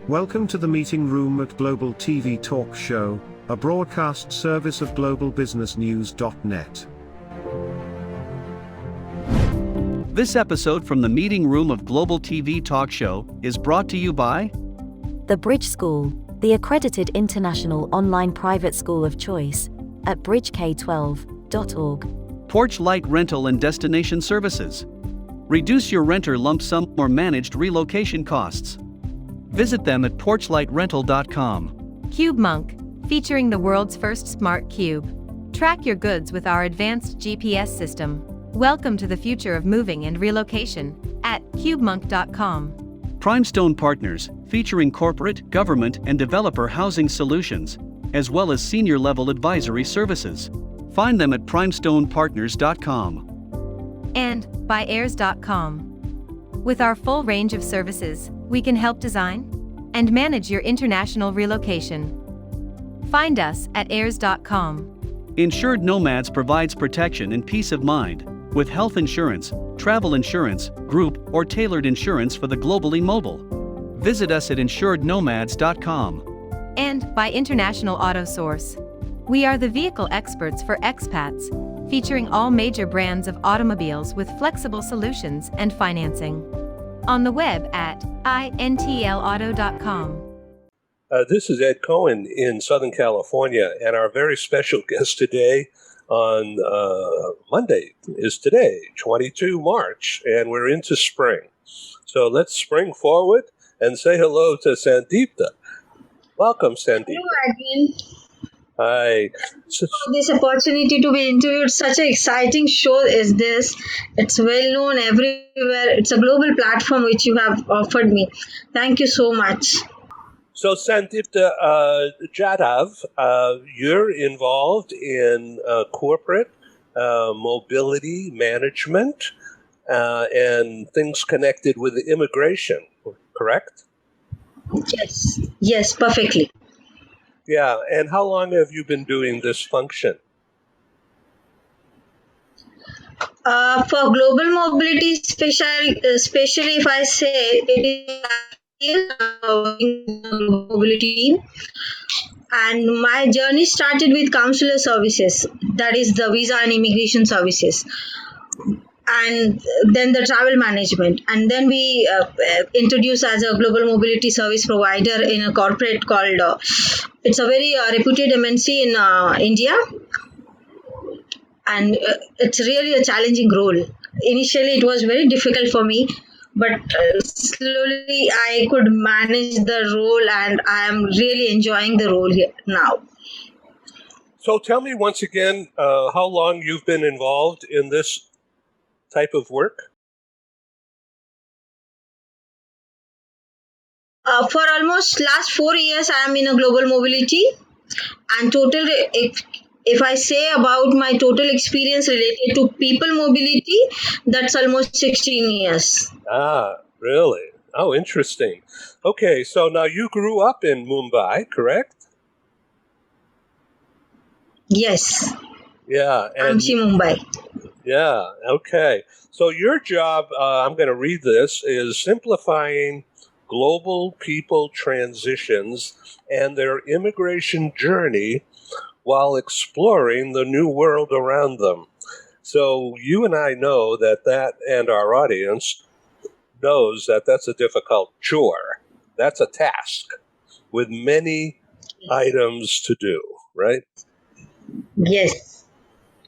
Welcome to the meeting room at Global TV Talk Show, a broadcast service of globalbusinessnews.net. This episode from the meeting room of Global TV Talk Show is brought to you by The Bridge School, the accredited international online private school of choice, at bridgek12.org. Porch Light Rental and Destination Services. Reduce your renter lump sum or managed relocation costs. Visit them at porchlightrental.com. CubeMonk, featuring the world's first smart cube. Track your goods with our advanced GPS system. Welcome to the future of moving and relocation at cubemonk.com. Primestone Partners, featuring corporate, government, and developer housing solutions, as well as senior-level advisory services. Find them at primestonepartners.com. And by heirs.com. With our full range of services, we can help design and manage your international relocation. Find us at heirs.com. Insured Nomads provides protection and peace of mind, with health insurance, travel insurance, group, or tailored insurance for the globally mobile. Visit us at insurednomads.com. And by International Auto Source. We are the vehicle experts for expats, featuring all major brands of automobiles with flexible solutions and financing. On the web at intlauto.com. This is Ed Cohen in Southern California, and our very special guest today on Monday is today, 22 March, and we're into spring. So let's spring forward and say hello to Sandipta. Welcome, Sandipta. Hello, Adrian. Hi. This opportunity to be interviewed, such an exciting show is this. It's well known everywhere. It's a global platform which you have offered me. Thank you so much. So, Sandipta, Jadhav, you're involved in corporate mobility management and things connected with immigration, correct? Yes, perfectly. Yeah, and how long have you been doing this function? For global mobility, especially if I say it is mobility team, and my journey started with consular services, that is the visa and immigration services, and then the travel management, and then we introduced as a global mobility service provider in a corporate called it's a very reputed MNC in India, and it's really a challenging role. Initially it was very difficult for me, but slowly I could manage the role, and I am really enjoying the role here now. So tell me once again how long you've been involved in this type of work? For almost last 4 years, I am in a global mobility, and total, if I say about my total experience related to people mobility, that's almost 16 years. Ah, really? Oh, interesting. Okay, so now you grew up in Mumbai, correct? Yes. Yeah. And Amchi, Mumbai. yeah, okay. So your job, I'm going to read this, is simplifying global people transitions and their immigration journey while exploring the new world around them. So you and I know that and our audience knows that that's a difficult chore. That's a task with many items to do, right? Yes.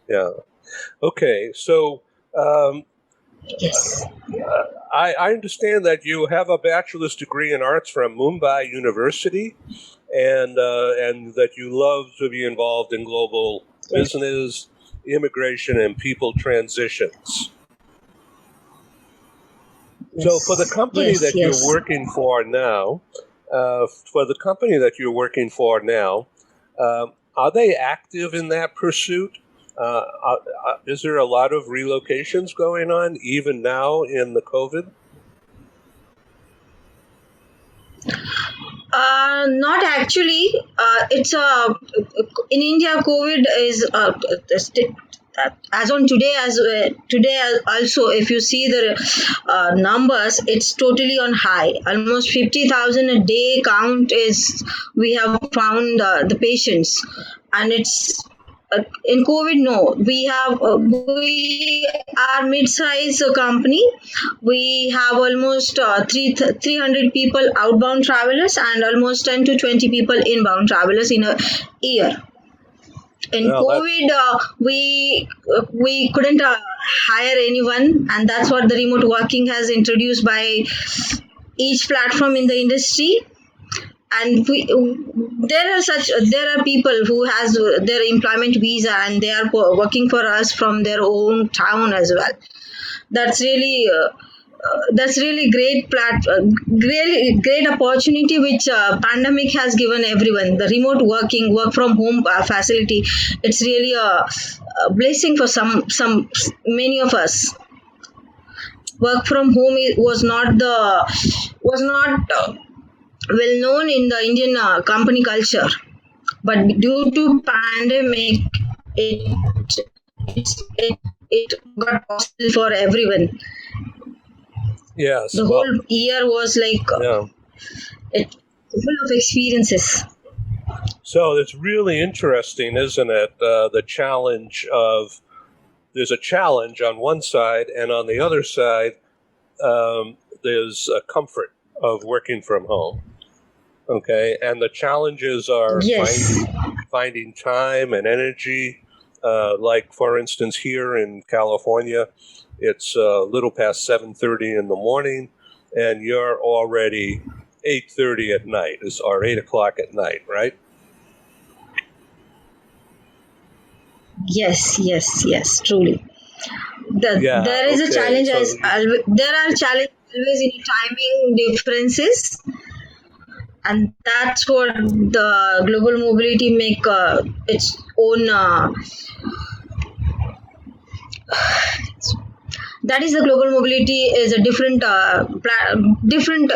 Yeah. Okay, so Yes. I understand that you have a bachelor's degree in arts from Mumbai University, and that you love to be involved in global business, immigration, and people transitions. So, for the company that you're working for now, are they active in that pursuit? Is there a lot of relocations going on even now in the COVID? Not actually. It's in India. COVID is as on today, also, if you see the numbers, it's totally on high. Almost 50,000 a day count is we have found the patients, and it's in COVID. No, we are mid-size company. We have almost 300 people outbound travelers and almost 10 to 20 people inbound travelers in a year. In COVID, we couldn't hire anyone, and that's what the remote working has introduced by each platform in the industry. And there are people who has their employment visa, and they are working for us from their own town as well. That's really great opportunity which pandemic has given everyone. The remote work from home facility, it's really a blessing for many of us. Work from home was not well known in the Indian company culture, but due to pandemic, it got possible for everyone. Yes. The whole year was like full of experiences. So it's really interesting, isn't it? The challenge of there's a challenge on one side, and on the other side, there's a comfort of working from home. Okay, and the challenges are finding time and energy. Like for instance, here in California, it's a little past 7:30 in the morning, and you're already 8:30 at night, or 8 o'clock at night, right? Yes, truly. There is a challenge. There are challenges always in timing differences, and that's what the global mobility make its own. That is, the global mobility is a different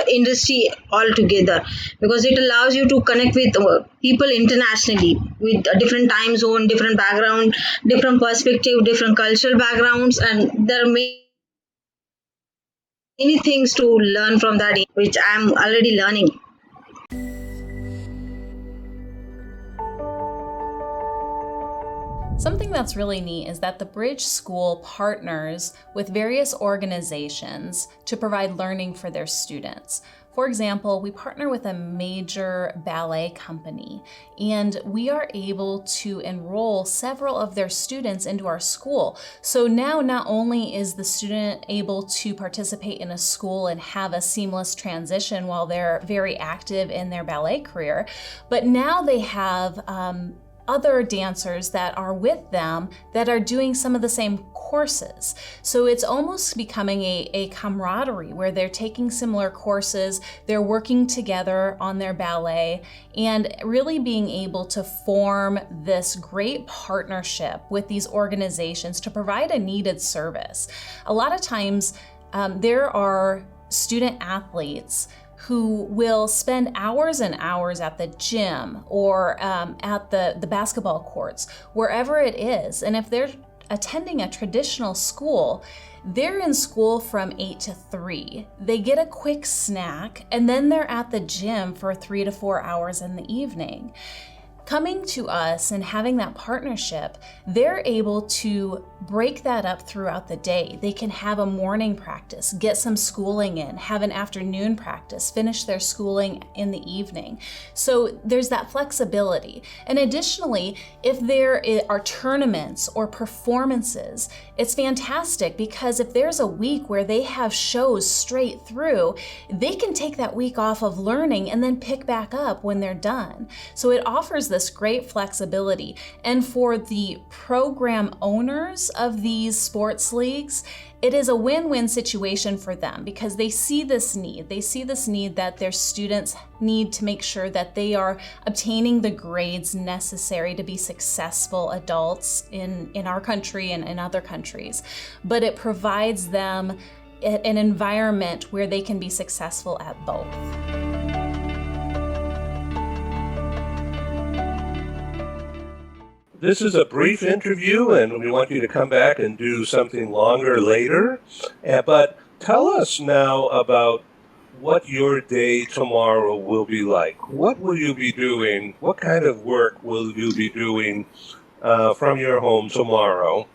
industry altogether, because it allows you to connect with people internationally with a different time zone, different background, different perspective, different cultural backgrounds, and there are many things to learn from that, which I'm already learning. Something that's really neat is that the Bridge School partners with various organizations to provide learning for their students. For example, we partner with a major ballet company, and we are able to enroll several of their students into our school. So now not only is the student able to participate in a school and have a seamless transition while they're very active in their ballet career, but now they have other dancers that are with them that are doing some of the same courses. So it's almost becoming a camaraderie where they're taking similar courses, they're working together on their ballet, and really being able to form this great partnership with these organizations to provide a needed service. A lot of times there are student athletes who will spend hours and hours at the gym or at the basketball courts, wherever it is. And if they're attending a traditional school, they're in school from 8 to 3. They get a quick snack, and then they're at the gym for 3 to 4 hours in the evening. Coming to us and having that partnership, they're able to break that up throughout the day. They can have a morning practice, get some schooling in, have an afternoon practice, finish their schooling in the evening. So there's that flexibility. And additionally, if there are tournaments or performances, it's fantastic, because if there's a week where they have shows straight through, they can take that week off of learning and then pick back up when they're done. So it offers this great flexibility. And for the program owners of these sports leagues, it is a win-win situation for them, because they see this need. They see this need that their students need to make sure that they are obtaining the grades necessary to be successful adults in our country and in other countries. But it provides them an environment where they can be successful at both. this is a brief interview, and we want you to come back and do something longer later. But tell us now about what your day tomorrow will be like. What will you be doing? What kind of work will you be doing from your home tomorrow?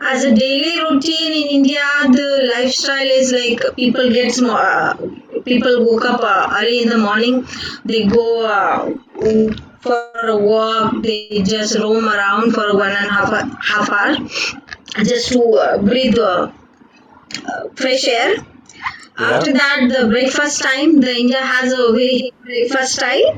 As a daily routine in India, the lifestyle is like people woke up early in the morning. They go for a walk. They just roam around for 1.5 hour just to breathe fresh air. After that, the breakfast time. The India has a very breakfast style.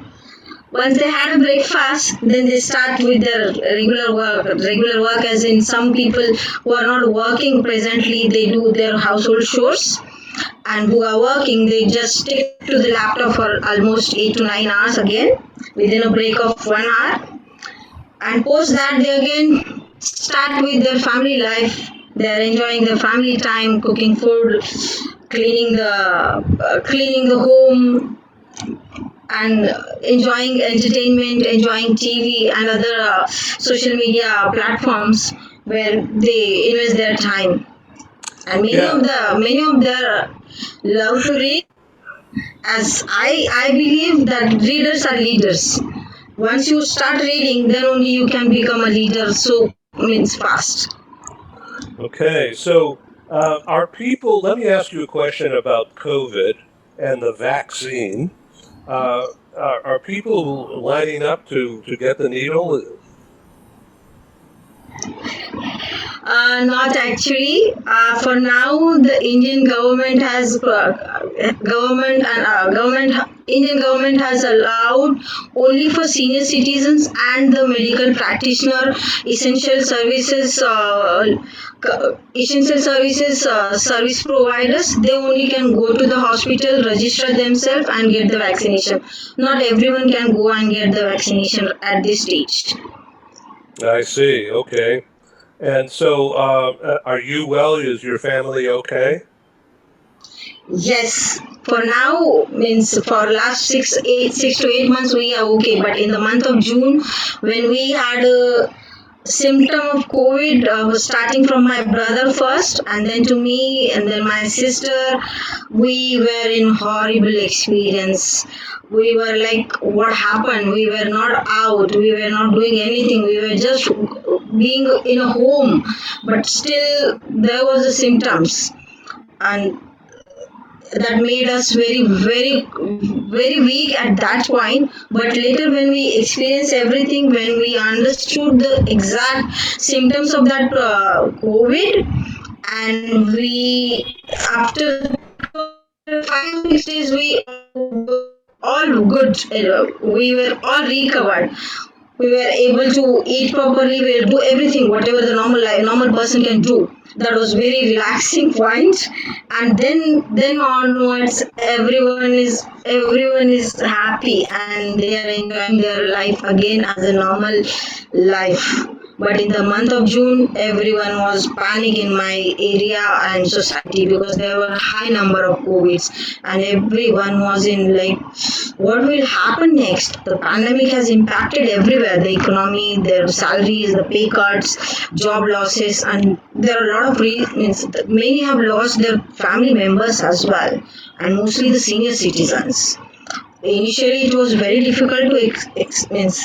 Once they had a breakfast, then they start with their regular work. Regular work, as in some people who are not working presently, they do their household chores. And who are working, they just stick to the laptop for almost 8 to 9 hours again, within a break of 1 hour. And post that, they again start with their family life. They are enjoying their family time, cooking food, cleaning the home, and enjoying entertainment, enjoying TV and other social media platforms where they invest their time. And many of their love to read. As I believe that readers are leaders. Once you start reading, then only you can become a leader. So means fast. Okay, so let me ask you a question about COVID and the vaccine. Are people lining up to get the needle? Not actually. For now, the Indian government has Indian government has allowed only for senior citizens and the medical practitioner, service providers. They only can go to the hospital, register themselves, and get the vaccination. Not everyone can go and get the vaccination at this stage. I see. Okay. And so, are you well? Is your family okay? Yes, for now, means for last 6 to 8 months we are okay. But in the month of June, when we had a symptom of COVID, was starting from my brother first, and then to me, and then my sister, we were in horrible experience. We were like, what happened? We were not out. We were not doing anything. We were just being in a home, but still there was the symptoms, and that made us very weak at that point. But later, when we experienced everything, when we understood the exact symptoms of that COVID, and we after 5 6 days we all good, we were all recovered. We were able to eat properly, we will do everything whatever the normal person can do. That was very relaxing point. And then onwards, everyone is happy and they are enjoying their life again as a normal life. But in the month of June, everyone was panic in my area and society because there were high number of COVIDs, and everyone was in like, what will happen next? The pandemic has impacted everywhere, the economy, their salaries, the pay cuts, job losses, and there are a lot of reasons. Many have lost their family members as well, and mostly the senior citizens. Initially, it was very difficult to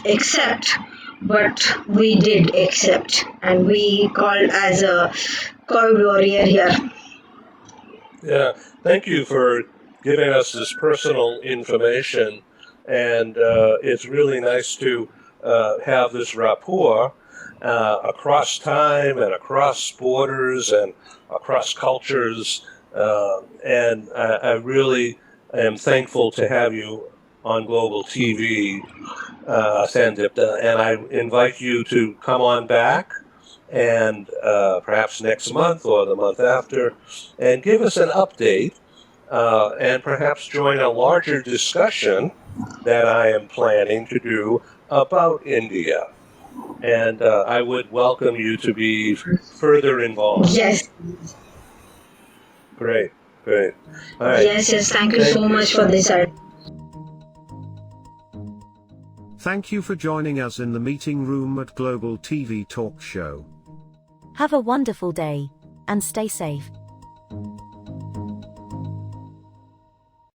accept, but we did accept, and we called as a COVID warrior here. Yeah, thank you for giving us this personal information, and it's really nice to have this rapport across time and across borders and across cultures, and I really am thankful to have you on Global TV, Sandipta, and I invite you to come on back and perhaps next month or the month after and give us an update and perhaps join a larger discussion that I am planning to do about India. And I would welcome you to be further involved. Yes. Great. All right. Yes, thank you so much for this. Thank you for joining us in the meeting room at Global TV Talk Show. Have a wonderful day, and stay safe.